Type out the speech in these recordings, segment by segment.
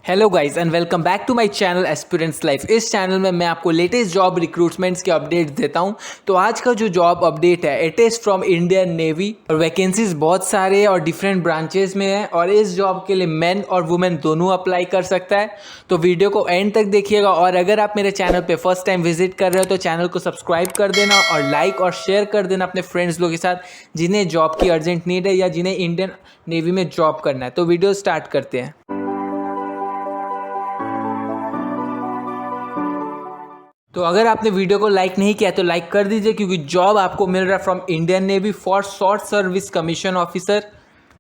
Hello guys and welcome back to my channel aspirants life. इस channel में मैं आपको लेटेस्ट जॉब रिक्रूटमेंट्स के अपडेट्स देता हूं। तो आज का जो जॉब अपडेट है it is from Indian navy और वैकेंसीज बहुत सारे और डिफरेंट ब्रांचेस में है और इस जॉब के लिए मेन और वुमेन दोनों अप्लाई कर सकता है। तो वीडियो को एंड तक देखिएगा और अगर आप मेरे चैनल पे फर्स्ट टाइम विजिट कर रहे हो तो चैनल को सब्सक्राइब कर देना और लाइक और शेयर कर देना अपने फ्रेंड्स लोगों के साथ जिन्हें जॉब की अर्जेंट नीड है या जिन्हें इंडियन नेवी में जॉब करना है। तो वीडियो स्टार्ट करते हैं। तो अगर आपने वीडियो को लाइक नहीं किया तो लाइक कर दीजिए क्योंकि जॉब आपको मिल रहा है from Indian navy for short service commission officer.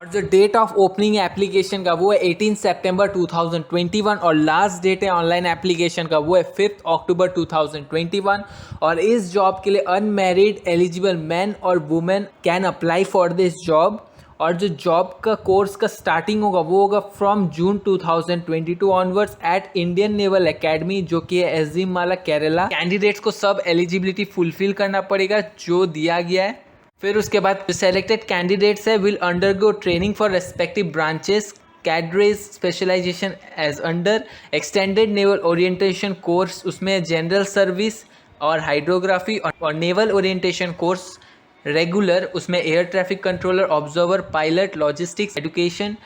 और जो डेट ऑफ ओपनिंग एप्लीकेशन का वो है 18 सितंबर 2021 और लास्ट डेट है ऑनलाइन एप्लीकेशन का वो है 5 अक्टूबर 2021। और इस जॉब के लिए अनमैरिड एलिजिबल मैन और women can apply for this job. और जो जॉब का कोर्स का स्टार्टिंग होगा वो होगा from June 2022 onwards at Indian naval academy जो कि है एजिमाला केरला। कैंडिडेट्स को सब एलिजिबिलिटी फुलफिल करना पड़ेगा जो दिया गया है। फिर उसके बाद सेलेक्टेड कैंडिडेट्स है will undergo training for respective branches cadres specialisation as under extended naval orientation course, उसमें जनरल सर्विस और हाइड्रोग्राफी और नेवल ओरिएंटेशन कोर्स रेगुलर, उसमें air traffic controller, observer, pilot, logistics, education,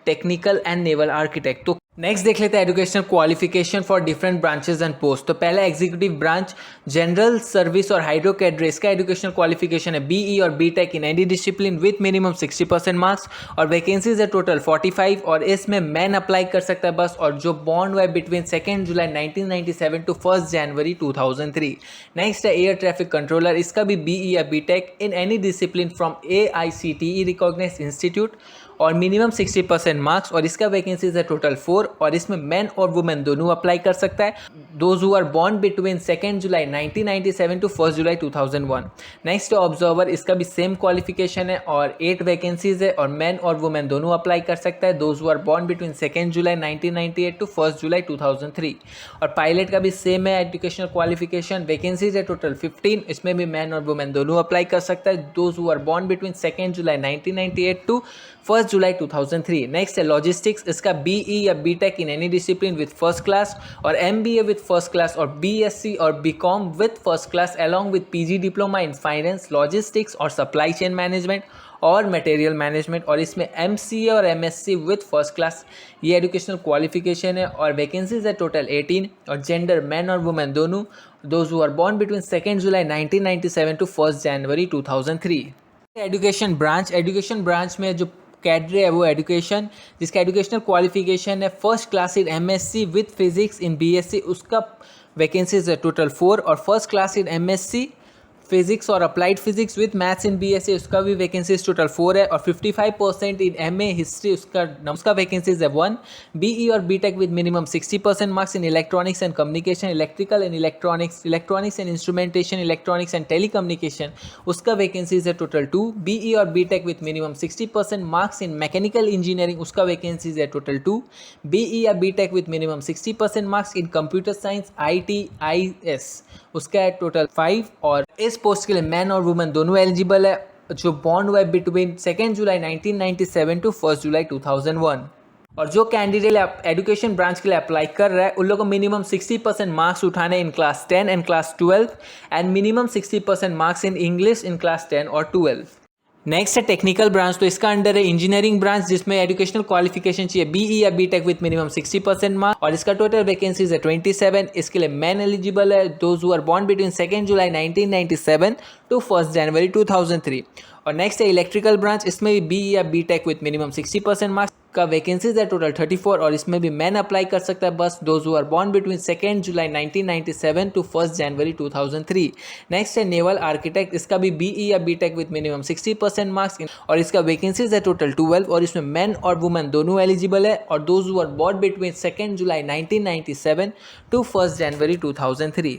technical and naval architect. तो next देख लेते हैं educational qualification for different branches and post. तो पहला एग्जीक्यूटिव ब्रांच जनरल सर्विस और हाइड्रो कैडरेस का एजुकेशनल क्वालिफिकेशन है बीई और BTech in any discipline with minimum 60% marks और वैकेंसीज है टोटल 45 और इसमें मैन अप्लाई कर सकता है बस। और जो बॉन्ड हुआ है between 2 July 1997 to 1 January 2003। Next है एयर ट्रैफिक कंट्रोलर, इसका भी बीई या BTech in any discipline from AICTE recognised institute और मिनिमम 60% मार्क्स और इसका वैकेंसीज है टोटल 4 और इसमें मैन और वुमेन दोनों अप्लाई कर सकता है। Those who are born between 2 July 1997 to 1 July 2001। Next है ऑब्जर्वर, इसका भी सेम क्वालिफिकेशन है और 8 वैकेंसीज है और मैन और वुमेन दोनों अप्लाई कर सकता है। Those who are born between 2 July 1998 to 1 July 2003। और पायलट का भी सेम है एजुकेशनल क्वालिफिकेशन, वैकेंसीज है टोटल 15, इसमें भी मैन और वुमेन दोनों अप्लाई कर सकता है। Those who are born between 2 July 1998 to 1 July 2003। Next है लॉजिस्टिक्स, इसका बीई या BTech in any discipline with first class और एमबीए विथ फर्स्ट क्लास और बीएससी और BCom with first class along with PG diploma in finance, logistics और supply chain management और material management और इसमें एमसीए और एमएससी विथ फर्स्ट क्लास। ये educational qualification है और वैकेंसीज है टोटल 18 और जेंडर मैन और वुमेन दोनों। Those who are born between 2 July 1997 to 1 January 2003। Education branch में जो कैडरे है वो एजुकेशन, जिसका एजुकेशनल क्वालिफिकेशन है first class in MSc with physics in BSc, उसका वैकेंसीज है टोटल 4 और first class in MSc physics और applied physics with maths in BSc, उसका भी वैकेंसीज टोटल 4 है और 55% इन एमए हिस्ट्री, उसका वैकेंसीज है 1। बीई और BTech with minimum 60% marks in electronics and communication, electrical and electronics and instrumentation, electronics and telecommunication, उसका vacancies है टोटल 2। बीई और BTech with minimum 60% marks in mechanical engineering, उसका vacancies है total 2। BE या BTech with minimum 60% marks in computer science ITIS, उसका है total 5। और इस पोस्ट के लिए मैन और वुमेन दोनों एलिजिबल है जो बॉन्ड हुआ है बिटवीन 2 जुलाई 1997 टू 1 जुलाई 2001। और जो कैंडिडेट एजुकेशन ब्रांच के लिए अप्लाई कर रहा है उन लोगों को मिनिमम 60% मार्क्स उठाने in class 10 and class 12 and minimum 60% marks in English in class 10 और 12। नेक्स्ट है टेक्निकल ब्रांच, तो इसका अंडर है इंजीनियरिंग ब्रांच जिसमें एजुकेशनल क्वालिफिकेशन चाहिए बीई या बीटेक विथ मिनिमम 60% मार्क्स और इसका टोटल वैकेंसीज है 27। इसके लिए मैन एलिजिबल है those who are born between 2 July 1997 to 1 January 2003। और नेक्स्ट है इलेक्ट्रिकल ब्रांच, इसमें भी बीई या बीटेक विथ मिनिमम 60% मार्क्स का वैकेंसीज है टोटल 34 और इसमें भी मैन अप्लाई कर सकता है बस। Those who are born between 2 July 1997 to 1 January 2003। Next है नेवल आर्किटेक्ट, इसका भी बीई या बीटेक विथ मिनिमम 60% मार्क्स और इसका वैकेंसीज है टोटल 12 और इसमें मैन और वुमेन दोनों एलिजिबल है। और those who are born between 2 July 1997 to 1 January 2003।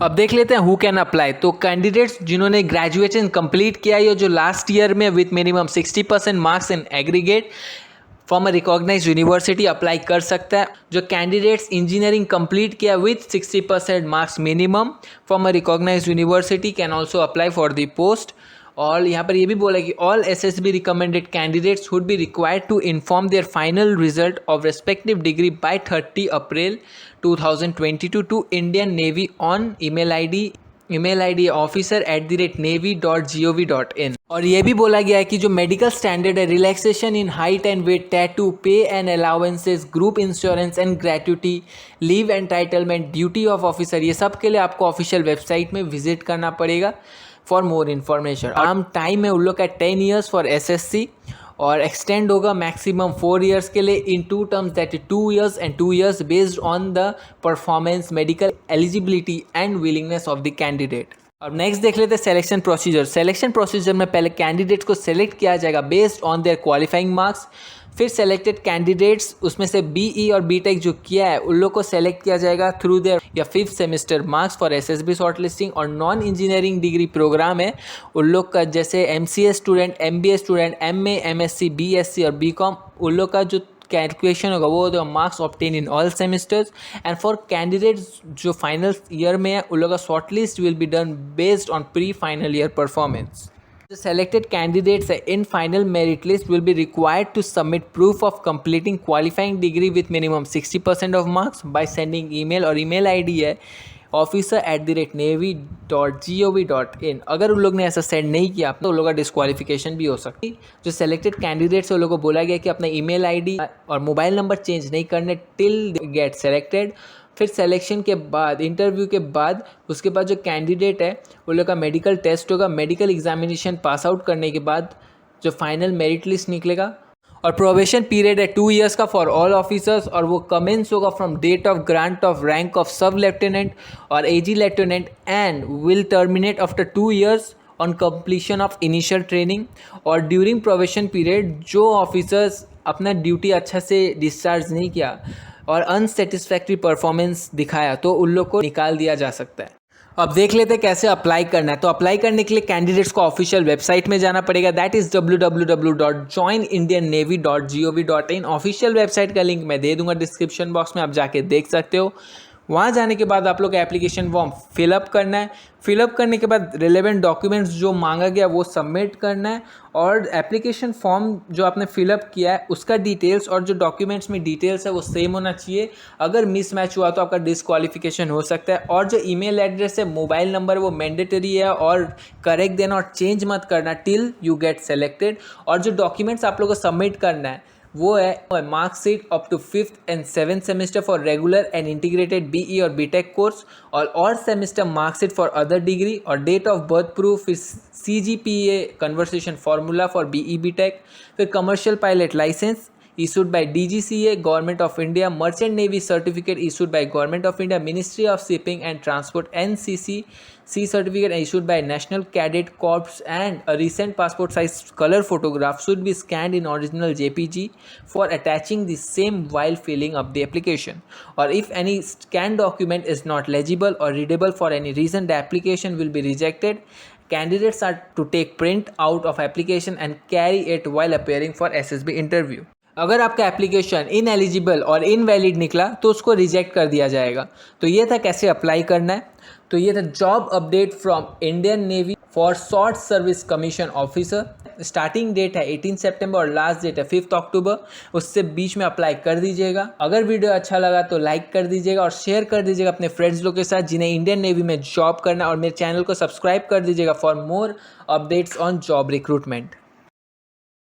अब देख लेते हैं हु कैन अप्लाई। तो कैंडिडेट्स जिन्होंने ग्रेजुएशन कंप्लीट किया है जो लास्ट ईयर में with minimum 60% marks in aggregate from a recognised university apply कर सकता है। जो कैंडिडेट्स इंजीनियरिंग कंप्लीट किया with 60% marks minimum from a recognised university can also apply for the post. और यहाँ पर ये भी बोला कि all SSB recommended candidates would be required to inform their final result of respective degree by 30 April 2022 to Indian Navy on email ID officer@navy.gov.in। और ये भी बोला गया है कि जो मेडिकल स्टैंडर्ड है, relaxation in height and weight, tattoo, pay and allowances, group insurance and gratuity, leave entitlement, duty of officer, ये सब के लिए आपको ऑफिशियल वेबसाइट में विजिट करना पड़ेगा फॉर मोर इन्फॉर्मेशन। आम टाइम है उन लोग का 10 ईयर्स फॉर एसएससी और एक्सटेंड होगा मैक्सिमम 4 ईयर्स के लिए इन 2 terms, that is 2 years and 2 years based on the performance, medical eligibility and willingness of the candidate. अब नेक्स्ट देख लेते हैं सिलेक्शन प्रोसीजर। सिलेक्शन प्रोसीजर में पहले कैंडिडेट्स को सेलेक्ट किया जाएगा based on their qualifying marks. फिर सेलेक्टेड कैंडिडेट्स उसमें से बीई और बीटेक जो किया है उन लोग को सेलेक्ट किया जाएगा थ्रू देयर या 5th semester marks for SSB shortlisting. और नॉन इंजीनियरिंग डिग्री प्रोग्राम है उन लोग का, जैसे MCA student, MBA student, MA, MSc, BSc और बीकॉम, उन लोग का जो कैलकुलेशन होगा वो होगा marks obtain in all semesters. And for candidates जो फाइनल ईयर में है उन लोग का short list will be done based on pre final year performance. The selected candidates in final merit list will be required to submit proof of completing qualifying degree with minimum 60% of marks by sending email और email ID है officer@navy.gov.in। अगर उन लोग ने ऐसा send नहीं किया तो उन लोगों का डिस्क्वालिफिकेशन भी हो सकती है। जो सेलेक्टेड कैंडिडेट्स है उन लोगों को बोला गया कि अपना ईमेल आईडी और मोबाइल नंबर चेंज नहीं करने टिल गेट सेलेक्टेड। फिर सिलेक्शन के बाद, इंटरव्यू के बाद, उसके बाद जो कैंडिडेट है उन लोग का मेडिकल टेस्ट होगा। मेडिकल एग्जामिनेशन पास आउट करने के बाद जो फाइनल मेरिट लिस्ट निकलेगा। और प्रोबेशन पीरियड है 2 ईयर्स का फॉर ऑल ऑफिसर्स और वो कमेंस होगा from date of grant of rank of sub lieutenant और एजी lieutenant and will terminate after 2 years on completion of initial training. और ड्यूरिंग प्रोबेशन पीरियड जो ऑफिसर्स अपना ड्यूटी अच्छा से डिस्चार्ज नहीं किया और अनसेटिस्फैक्ट्री परफॉर्मेंस दिखाया तो उन लोग को निकाल दिया जा सकता है। अब देख लेते हैं कैसे अप्लाई करना है। तो अप्लाई करने के लिए कैंडिडेट्स को ऑफिशियल वेबसाइट में जाना पड़ेगा, that is www.joinindiannavy.gov.in। Official website का लिंक मैं दे दूंगा डिस्क्रिप्शन बॉक्स में, आप जाके देख सकते हो। वहाँ जाने के बाद आप लोग का एप्लीकेशन फॉर्म फिलअप करना है। फिलअप करने के बाद रिलेवेंट डॉक्यूमेंट्स जो मांगा गया वो सबमिट करना है और एप्लीकेशन फॉर्म जो आपने फिलअप किया है उसका डिटेल्स और जो डॉक्यूमेंट्स में डिटेल्स है वो सेम होना चाहिए। अगर मिसमैच हुआ तो आपका डिस्क्वालिफिकेशन हो सकता है। और जो ईमेल एड्रेस है, मोबाइल नंबर, वो मैंडेटरी है और करेक्ट देना और चेंज मत करना टिल यू गेट सेलेक्टेड। और जो डॉक्यूमेंट्स आप लोग को सबमिट करना है वो है marksheet up to 5th and 7th semester for regular and integrated BE और बीटेक कोर्स और semester marksheet for other degree और डेट ऑफ बर्थ प्रूफ, फिर CGPA conversation formula for BE BTech, फिर commercial pilot licence issued by DGCA, Government of India, Merchant Navy certificate issued by Government of India, Ministry of Shipping and Transport, NCC, C certificate issued by National Cadet Corps, and a recent passport size color photograph should be scanned in original JPG for attaching the same while filling up the application. Or if any scanned document is not legible or readable for any reason, the application will be rejected. Candidates are to take print out of application and carry it while appearing for SSB interview. अगर आपका application ineligible और invalid निकला तो उसको reject कर दिया जाएगा। तो ये था कैसे अप्लाई करना है। तो ये था job update from Indian navy for short service commission officer. Starting date है 18 सितंबर और लास्ट डेट है 5 अक्टूबर। उससे बीच में अप्लाई कर दीजिएगा। अगर वीडियो अच्छा लगा तो लाइक कर दीजिएगा और शेयर कर दीजिएगा अपने फ्रेंड्स लोग के साथ जिन्हें इंडियन नेवी में जॉब करना, और मेरे चैनल को सब्सक्राइब कर दीजिएगा for more updates on job recruitment.